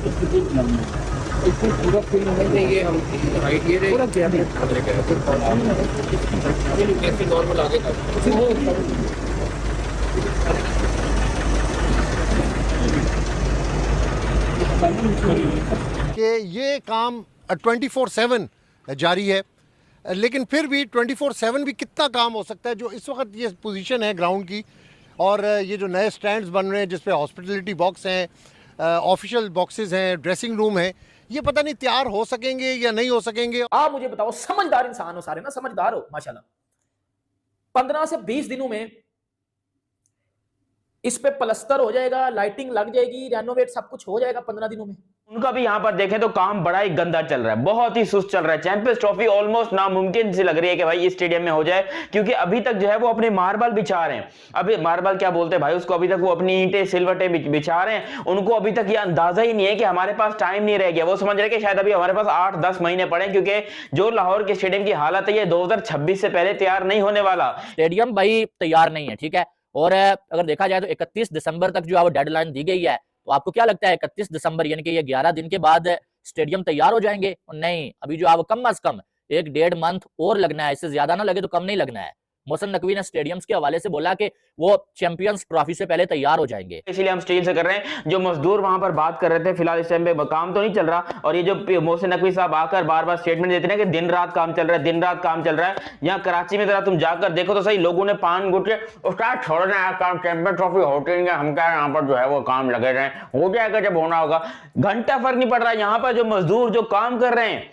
इसमें पूरा फिल्म होना चाहिए हम राइट ये पूरा क्या है कैसे नॉर्मल आगे का कि ये काम 24/7 जारी है, लेकिन फिर भी 24/7 भी कितना काम हो सकता है। जो इस वक्त ये पोजीशन है ग्राउंड की और ये जो नए स्टैंड्स बन रहे हैं जिस पे हॉस्पिटलिटी बॉक्स हैं, ऑफिशियल बॉक्सेस हैं, ड्रेसिंग रूम है, ये पता नहीं तैयार हो सकेंगे या नहीं हो सकेंगे। आप मुझे बताओ, समझदार इंसान हो सारे ना, समझदार हो माशाल्लाह, 15 से 20 दिनों में इस पे प्लस्तर हो जाएगा, लाइटिंग लग जाएगी, रेनोवेट सब कुछ हो जाएगा 15 दिनों में। उनका भी यहां पर देखें तो काम बड़ा ही गंदा चल रहा है, बहुत ही सुस्त चल रहा है। चैंपियंस ट्रॉफी ऑलमोस्ट नामुमकिन सी लग रही है कि भाई इस स्टेडियम में हो जाए, क्योंकि अभी तक जो है वो अपने मार्बल बिछा रहे हैं। अभी मार्बल क्या बोलते हैं भाई उसको, अभी तक वो अपनी ईंटें सिलवटें बिछा रहे हैं। उनको अभी तक ये अंदाजा ही नहीं है कि हमारे पास टाइम नहीं रह गया। वो समझ रहे कि शायद अभी हमारे पास 8-10 महीने पड़े, क्योंकि जो लाहौर के स्टेडियम की हालत है ये 2026 से पहले तैयार नहीं होने वाला। स्टेडियम भाई तैयार नहीं है, ठीक है। और अगर देखा जाए तो 31 दिसंबर तक जो है वो डेडलाइन दी गई है। तो आपको क्या लगता है 31 दिसंबर यानी कि ये 11 दिन के बाद स्टेडियम तैयार हो जाएंगे? नहीं, अभी जो है वो कम अज कम 1-1.5 मंथ और लगना है, इससे ज्यादा ना लगे तो कम नहीं लगना है। मोहसिन नकवी ने स्टेडियम्स के हवाले से बोला कि वो चैंपियंस ट्रॉफी से पहले तैयार हो जाएंगे। इसलिए हम स्टील से कर रहे हैं। जो मजदूर वहां पर बात कर रहे थे, फिलहाल इस टाइम पे काम तो नहीं चल रहा। और ये जो मोहसिन नकवी साहब आकर बार बार स्टेटमेंट देते हैं कि दिन रात काम चल रहा है, दिन रात काम चल रहा है। यहाँ कराची में जरा तुम जाकर देखो तो सही, लोगों ने पान गुटके उस्ताद छोड़ना है काम, चैंपियन ट्रॉफी होती है, हम क्या यहाँ पर जो है वो काम लगे रहे, हो जाएगा जब होना होगा। घंटा फर्क नहीं पड़ रहा है। यहाँ पर जो मजदूर जो काम कर रहे हैं,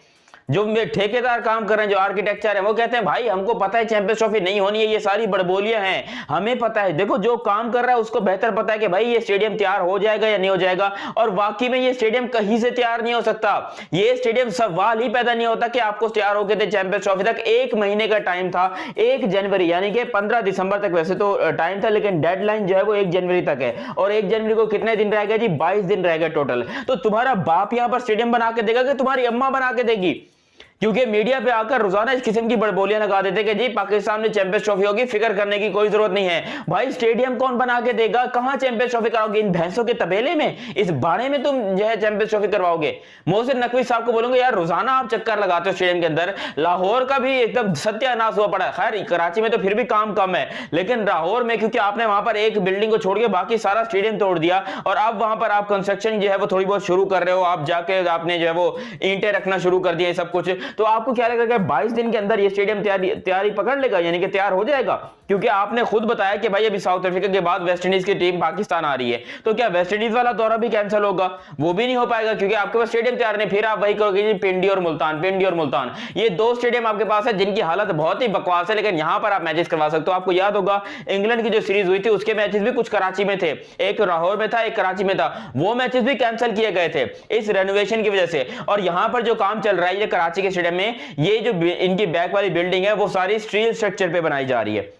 जो ठेकेदार काम कर रहे हैं, जो आर्किटेक्चर है, वो कहते हैं भाई हमको पता है चैंपियंस ट्रॉफी नहीं होनी है, ये सारी बड़बोलियां हैं, हमें पता है। देखो जो काम कर रहा है उसको बेहतर पता है कि भाई ये स्टेडियम तैयार हो जाएगा या नहीं हो जाएगा। और वाकई में ये स्टेडियम कहीं से तैयार नहीं हो सकता। ये स्टेडियम सवाल ही पैदा नहीं होता कि आपको तैयार होकर दे। चैंपियंस ट्रॉफी तक 1 महीने का टाइम था, 1 जनवरी यानी कि 15 दिसंबर तक वैसे तो टाइम था, लेकिन डेडलाइन जो है वो 1 जनवरी तक है। और 1 जनवरी को कितने दिन रह गए जी? 22 दिन रह गए टोटल। तो तुम्हारा बाप यहां पर स्टेडियम बना के देगा कि तुम्हारी अम्मा बना के देगी? क्योंकि मीडिया पे आकर रोजाना इस किस्म की बड़बोलियां लगा देते कि जी पाकिस्तान में चैंपियंस ट्रॉफी होगी, फिक्र करने की कोई जरूरत नहीं है। भाई स्टेडियम कौन बना के देगा? कहां चैंपियंस ट्रॉफी कराओगे? इन भैंसों के तबेले में, इस बाड़े में तुम जो है चैंपियंस ट्रॉफी करवाओगे? मोहसिन नकवी साहब को बोलूंगा यार रोजाना आप चक्कर लगाते हो स्टेडियम के अंदर। लाहौर का भी एकदम सत्यानाश हुआ पड़ा है। खैर कराची में तो फिर भी काम कम है, लेकिन लाहौर में क्योंकि आपने वहां पर एक बिल्डिंग को छोड़ के बाकी सारा स्टेडियम तोड़ दिया, और अब वहां पर आप कंस्ट्रक्शन जो है वो थोड़ी बहुत शुरू कर रहे हो। आप जाके आपने जो है वो ईंटें रखना शुरू कर दिया सब कुछ। तो आपको क्या लगेगा 22 दिन के अंदर ये स्टेडियम तैयारी पकड़ लेगा, यानी कि तैयार हो जाएगा? क्योंकि आपने खुद बताया कि भाई अभी साउथ अफ्रीका के बाद वेस्ट इंडीज की टीम पाकिस्तान आ रही है, तो क्या वेस्ट इंडीज वाला दौरा भी कैंसिल होगा? वो भी नहीं हो पाएगा क्योंकि आपके पास स्टेडियम तैयार नहीं। फिर आप वही कहोगे जी पिंडी और मुल्तान, पिंडी और मुल्तान, ये 2 स्टेडियम आपके पास है जिनकी हालत बहुत ही बकवास है, लेकिन यहां पर आप मैचेस करवा सकते हो। आपको याद होगा इंग्लैंड की जो सीरीज हुई थी उसके मैचेस भी कुछ कराची में थे, एक लाहौर में था, एक कराची में था। वो मैचेस भी कैंसिल किए गए थे इस रेनोवेशन की वजह से। और यहां पर जो काम चल रहा है ये कराची के स्टेडियम में, ये जो इनकी बैक वाली बिल्डिंग है वो सारी स्टील स्ट्रक्चर पे बनाई जा रही है।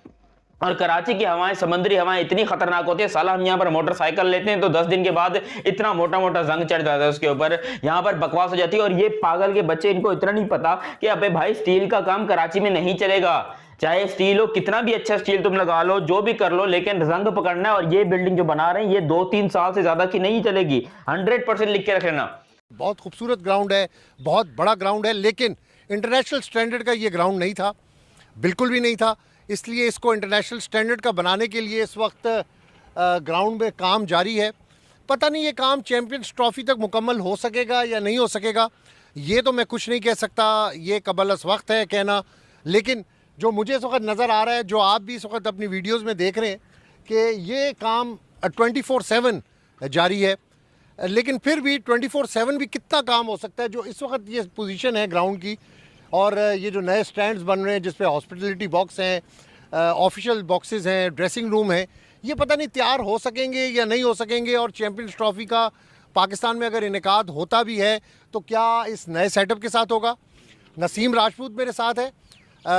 और कराची की हवाएं, समुद्री हवाएं इतनी खतरनाक होती है। साला हम यहाँ पर मोटरसाइकिल लेते हैं तो 10 दिन के बाद इतना मोटा मोटा जंग चढ़ जाता है उसके ऊपर, यहाँ पर बकवास हो जाती है। और ये पागल के बच्चे, इनको इतना नहीं पता कि अबे भाई स्टील का काम कराची में नहीं चलेगा। चाहे स्टील हो, कितना भी अच्छा स्टील तुम लगा लो, जो भी कर लो, लेकिन रंग पकड़ना है। और ये बिल्डिंग जो बना रहे हैं ये 2-3 साल से ज्यादा की नहीं चलेगी, 100% लिख के रख लेना। बहुत खूबसूरत ग्राउंड है, बहुत बड़ा ग्राउंड है, लेकिन इंटरनेशनल स्टैंडर्ड का ये ग्राउंड नहीं था, बिल्कुल भी नहीं था। इसलिए इसको इंटरनेशनल स्टैंडर्ड का बनाने के लिए इस वक्त ग्राउंड में काम जारी है। पता नहीं ये काम चैंपियंस ट्रॉफी तक मुकम्मल हो सकेगा या नहीं हो सकेगा, ये तो मैं कुछ नहीं कह सकता, ये कबल वक्त है कहना। लेकिन जो मुझे इस वक्त नज़र आ रहा है, जो आप भी इस वक्त अपनी वीडियोज़ में देख रहे हैं, कि ये काम 24/7 जारी है, लेकिन फिर भी 24/7 भी कितना काम हो सकता है। जो इस वक्त ये पोजीशन है ग्राउंड की और ये जो नए स्टैंड्स बन रहे हैं जिस पे हॉस्पिटलिटी बॉक्स हैं, ऑफिशियल बॉक्सेस हैं, ड्रेसिंग रूम है, ये पता नहीं तैयार हो सकेंगे या नहीं हो सकेंगे। और चैंपियंस ट्रॉफी का पाकिस्तान में अगर इनेकाद होता भी है तो क्या इस नए सेटअप के साथ होगा। नसीम राजपूत मेरे साथ है।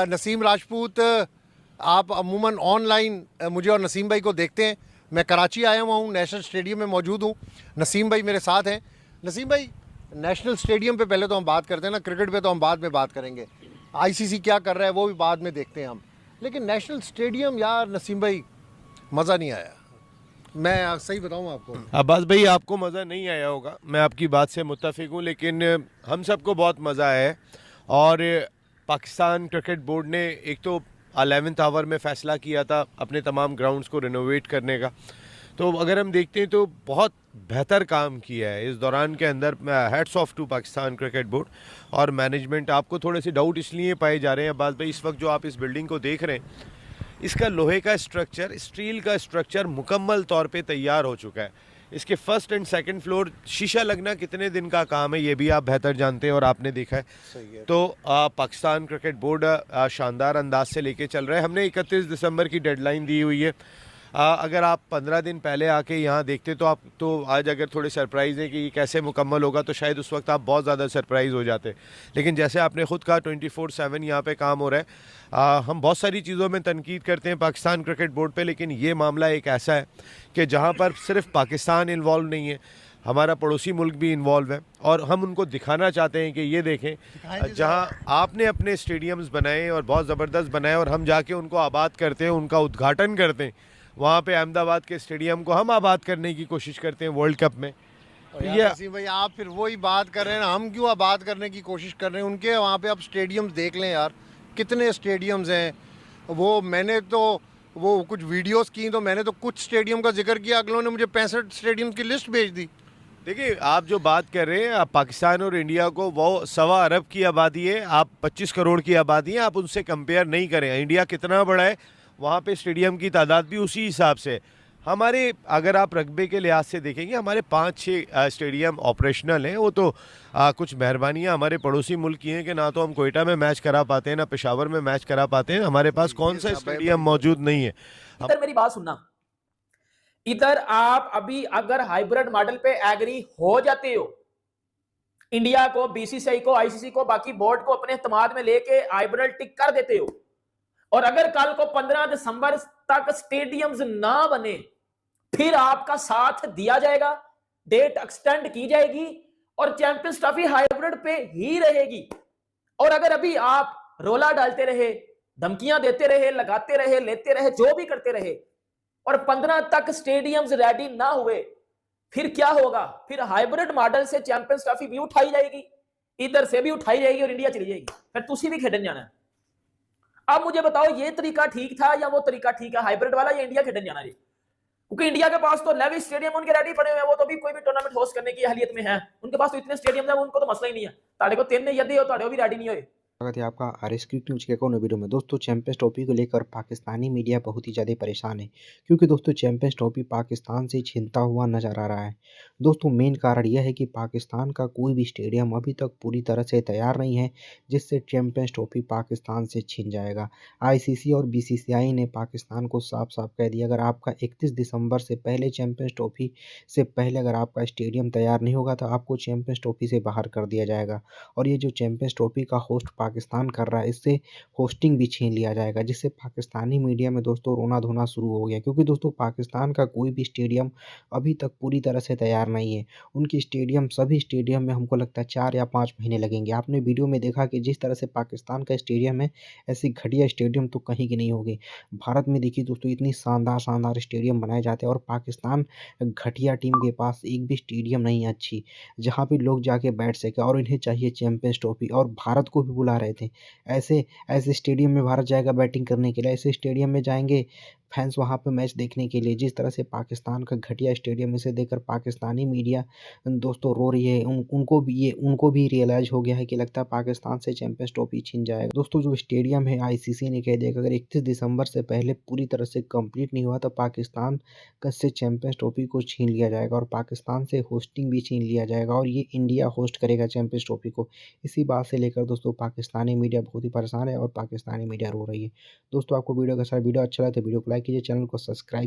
नसीम राजपूत, आप अमूमन ऑनलाइन मुझे और नसीम भाई को देखते हैं। मैं कराची आया हुआ हूँ, नेशनल स्टेडियम में मौजूद हूँ। नसीम भाई मेरे साथ हैं। नसीम भाई, नेशनल स्टेडियम पे पहले तो हम बात करते हैं ना, क्रिकेट पे तो हम बाद में बात करेंगे, आईसीसी क्या कर रहा है वो भी बाद में देखते हैं हम। लेकिन नेशनल स्टेडियम यार नसीम भाई, मज़ा नहीं आया। मैं सही बताऊं आपको, अब्बास भाई आपको मज़ा नहीं आया होगा, मैं आपकी बात से मुत्तफिक हूँ, लेकिन हम सबको बहुत मज़ा आया है। और पाकिस्तान क्रिकेट बोर्ड ने एक तो 11th आवर में फ़ैसला किया था अपने तमाम ग्राउंड्स को रिनोवेट करने का, तो अगर हम देखते हैं तो बहुत बेहतर काम किया है इस दौरान के अंदर। Hats off to Pakistan cricket board और मैनेजमेंट। आपको थोड़े से डाउट इसलिए पाए जा रहे हैं अब्बास भाई, इस वक्त जो आप इस बिल्डिंग को देख रहे हैं, इसका लोहे का स्ट्रक्चर, स्टील का स्ट्रक्चर मुकम्मल तौर पे तैयार हो चुका है। इसके फर्स्ट एंड सेकंड फ्लोर शीशा लगना कितने दिन का काम है ये भी आप बेहतर जानते हैं और आपने देखा है। सही है। तो पाकिस्तान क्रिकेट बोर्ड शानदार अंदाज से लेके चल रहा है। हमने 31 दिसंबर की डेडलाइन दी हुई है। अगर आप 15 दिन पहले आके यहाँ देखते तो आप तो आज अगर थोड़े सरप्राइज़ हैं कि ये कैसे मुकम्मल होगा, तो शायद उस वक्त आप बहुत ज़्यादा सरप्राइज़ हो जाते। लेकिन जैसे आपने ख़ुद कहा 24/7 यहाँ पे काम हो रहा है। हम बहुत सारी चीज़ों में तनकीद करते हैं पाकिस्तान क्रिकेट बोर्ड पे, लेकिन ये मामला एक ऐसा है कि जहाँ पर सिर्फ पाकिस्तान इन्वॉल्व नहीं है, हमारा पड़ोसी मुल्क भी इन्वॉल्व है। और हम उनको दिखाना चाहते हैं कि ये देखें, जहाँ आपने अपने स्टेडियम्स बनाए और बहुत ज़बरदस्त बनाए और हम जाके उनको आबाद करते हैं, उनका उद्घाटन करते हैं, वहाँ पे अहमदाबाद के स्टेडियम को हम आबाद करने की कोशिश करते हैं वर्ल्ड कप में। यार वसीम भाई, आप फिर वही बात कर रहे हैं ना, हम क्यों आबाद करने की कोशिश कर रहे हैं? उनके वहाँ पे आप स्टेडियम्स देख लें यार, कितने स्टेडियम्स हैं। वो मैंने तो वो कुछ वीडियोस की, तो मैंने तो कुछ स्टेडियम का जिक्र किया, अगलों ने मुझे 65 स्टेडियम की लिस्ट भेज दी। देखिए, आप जो बात कर रहे हैं, आप पाकिस्तान और इंडिया को, वो 1.25 अरब की आबादी है, आप 25 करोड़ की आबादी है, आप उनसे कंपेयर नहीं करें। इंडिया कितना बड़ा है, वहाँ पे स्टेडियम की तादाद भी उसी हिसाब से। हमारे अगर आप रकबे के लिहाज से देखेंगे, हमारे 5-6 स्टेडियम ऑपरेशनल हैं। वो तो कुछ मेहरबानियाँ हमारे पड़ोसी मुल्क की हैं कि ना तो हम कोयटा में मैच करा पाते हैं, ना पेशावर में मैच करा पाते हैं। हमारे पास कौन सा स्टेडियम मौजूद नहीं है। इधर मेरी बात सुनना, इधर आप अभी अगर हाइब्रिड मॉडल पे एग्री हो जाते हो, इंडिया को, बीसीसीआई को, आईसीसी को, बाकी बोर्ड को अपने इत्तेमाद में लेके हाइब्रिड टिक कर देते हो, और अगर कल को 15 दिसंबर तक स्टेडियम्स ना बने, फिर आपका साथ दिया जाएगा, डेट एक्सटेंड की जाएगी और चैंपियंस ट्रॉफी हाइब्रिड पे ही रहेगी। और अगर अभी आप रोला डालते रहे, धमकियां देते रहे, लगाते रहे, लेते रहे, जो भी करते रहे, और 15 तक स्टेडियम्स रेडी ना हुए, फिर क्या होगा? फिर हाइब्रिड मॉडल से चैंपियंस ट्रॉफी भी उठाई जाएगी, इधर से भी उठाई जाएगी और इंडिया चली जाएगी, फिर तुसी भी खेडन जाना है। अब मुझे बताओ, ये तरीका ठीक था या वो तरीका ठीक है, हाइब्रिड वाला, या इंडिया खेडन जाना? क्योंकि इंडिया के पास तो लेवी स्टेडियम उनके रेडी पड़े हुए हैं, वो तो भी कोई भी टूर्नामेंट होस्ट करने की अहलियत में है, उनके पास तो इतने स्टेडियम है, उनको तो मसला ही नहीं है। ताड़े को 3 ने यदि हो, ताड़े भी रेडी नहीं हुए। स्वागत है आपका आरएस क्रिक न्यूज़ के एक और नए वीडियो में। दोस्तों, चैंपियंस ट्रॉफी को लेकर पाकिस्तानी मीडिया बहुत ही ज़्यादा परेशान है, क्योंकि दोस्तों चैंपियंस ट्रॉफी पाकिस्तान से छीनता हुआ नजर आ रहा है। दोस्तों, मेन कारण यह है कि पाकिस्तान का कोई भी स्टेडियम अभी तक पूरी तरह से तैयार नहीं है, जिससे चैंपियंस ट्रॉफी पाकिस्तान से छीन जाएगा। आईसीसी और बीसीसीआई ने पाकिस्तान को साफ साफ कह दिया, अगर आपका 31 दिसंबर से पहले चैंपियंस ट्रॉफी से पहले अगर आपका स्टेडियम तैयार नहीं होगा तो आपको चैंपियंस ट्रॉफी से बाहर कर दिया जाएगा। और ये जो चैंपियंस ट्रॉफी का होस्ट पाकिस्तान कर रहा है, इससे होस्टिंग भी छीन लिया जाएगा, जिससे पाकिस्तानी मीडिया में दोस्तों रोना धोना शुरू हो गया। क्योंकि दोस्तों पाकिस्तान का कोई भी स्टेडियम अभी तक पूरी तरह से तैयार नहीं है। उनके स्टेडियम, सभी स्टेडियम में हमको लगता है 4 या 5 महीने लगेंगे। आपने वीडियो में देखा कि जिस तरह से पाकिस्तान का स्टेडियम है, ऐसी घटिया स्टेडियम तो कहीं की नहीं होगी। भारत में देखिए दोस्तों, इतनी शानदार शानदार स्टेडियम बनाए जाते हैं, और पाकिस्तान घटिया टीम के पास एक भी स्टेडियम नहीं है अच्छी, जहाँ पे लोग जाके बैठ सके। और इन्हें चाहिए चैंपियंस ट्रॉफी, और भारत को भी बुला रहे थे। ऐसे ऐसे स्टेडियम में भारत जाएगा बैटिंग करने के लिए, ऐसे स्टेडियम में जाएंगे फैंस वहाँ पे मैच देखने के लिए। जिस तरह से पाकिस्तान का घटिया स्टेडियम, इसे देखकर पाकिस्तानी मीडिया दोस्तों रो रही है। उनको भी रियलाइज हो गया है कि लगता है पाकिस्तान से चैंपियंस ट्रॉफी छीन जाएगा। दोस्तों, जो स्टेडियम है, आईसीसी ने कह दिया कि अगर 31 दिसंबर से पहले पूरी तरह से कंप्लीट नहीं हुआ तो पाकिस्तान से चैंपियंस ट्रॉफी को छीन लिया जाएगा, और पाकिस्तान से होस्टिंग भी छीन लिया जाएगा, और ये इंडिया होस्ट करेगा चैंपियंस ट्रॉफी को। इसी बात से लेकर दोस्तों पाकिस्तानी मीडिया बहुत ही परेशान है, और पाकिस्तानी मीडिया रो रही है। दोस्तों, आपको वीडियो अच्छा लगा तो वीडियो को लाइक कीजिए, चैनल को सब्सक्राइब